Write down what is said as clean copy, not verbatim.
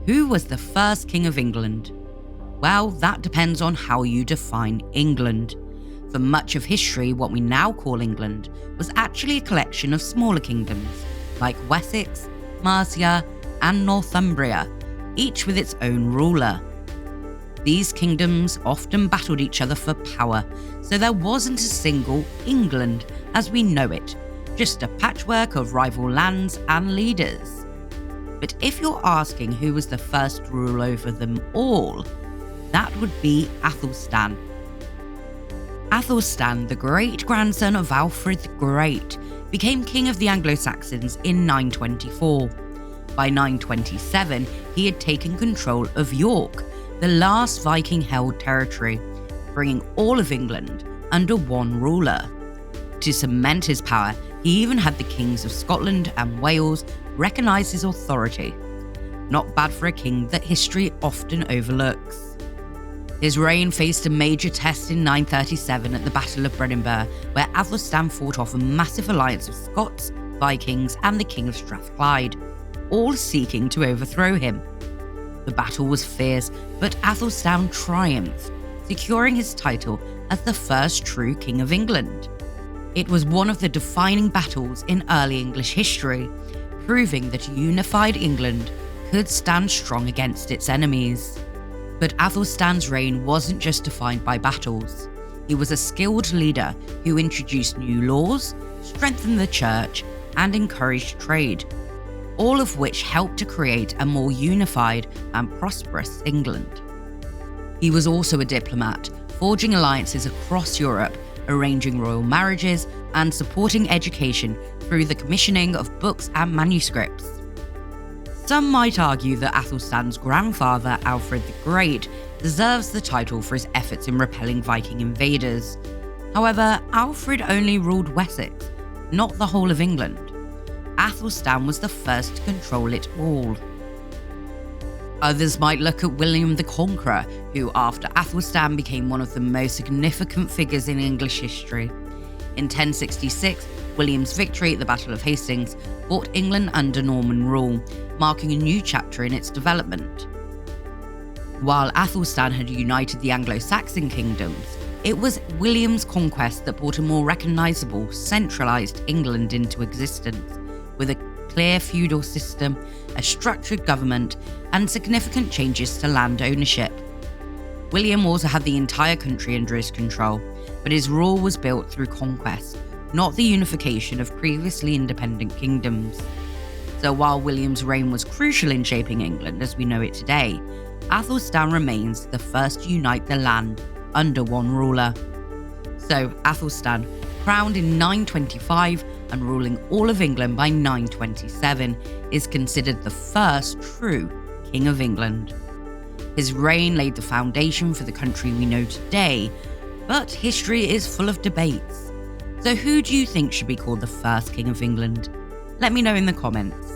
Who was the first king of England? Well, that depends on how you define England. For much of history, what we now call England was actually a collection of smaller kingdoms, like Wessex, Mercia, and Northumbria, each with its own ruler. These kingdoms often battled each other for power, so there wasn't a single England as we know it, just a patchwork of rival lands and leaders. But if you're asking who was the first to rule over them all, that would be Athelstan. Athelstan, the great-grandson of Alfred the Great, became king of the Anglo-Saxons in 924. By 927, he had taken control of York, the last Viking-held territory, bringing all of England under one ruler. To cement his power, he even had the kings of Scotland and Wales recognise his authority. Not bad for a king that history often overlooks. His reign faced a major test in 937 at the Battle of Brunanburh, where Athelstan fought off a massive alliance of Scots, Vikings, and the King of Strathclyde, all seeking to overthrow him. The battle was fierce, but Athelstan triumphed, securing his title as the first true King of England. It was one of the defining battles in early English history, proving that unified England could stand strong against its enemies. But Athelstan's reign wasn't just defined by battles. He was a skilled leader who introduced new laws, strengthened the church, and encouraged trade, all of which helped to create a more unified and prosperous England. He was also a diplomat, forging alliances across Europe, arranging royal marriages, and supporting education through the commissioning of books and manuscripts. Some might argue that Athelstan's grandfather, Alfred the Great, deserves the title for his efforts in repelling Viking invaders. However, Alfred only ruled Wessex, not the whole of England. Æthelstan was the first to control it all. Others might look at William the Conqueror, who after Æthelstan became one of the most significant figures in English history. In 1066, William's victory at the Battle of Hastings brought England under Norman rule, marking a new chapter in its development. While Athelstan had united the Anglo-Saxon kingdoms, it was William's conquest that brought a more recognisable, centralised England into existence, with a clear feudal system, a structured government, and significant changes to land ownership. William also had the entire country under his control, but his rule was built through conquest, not the unification of previously independent kingdoms. So while William's reign was crucial in shaping England as we know it today, Athelstan remains the first to unite the land under one ruler. So Athelstan, crowned in 925 and ruling all of England by 927, is considered the first true King of England. His reign laid the foundation for the country we know today, but history is full of debates. So who do you think should be called the first King of England? Let me know in the comments.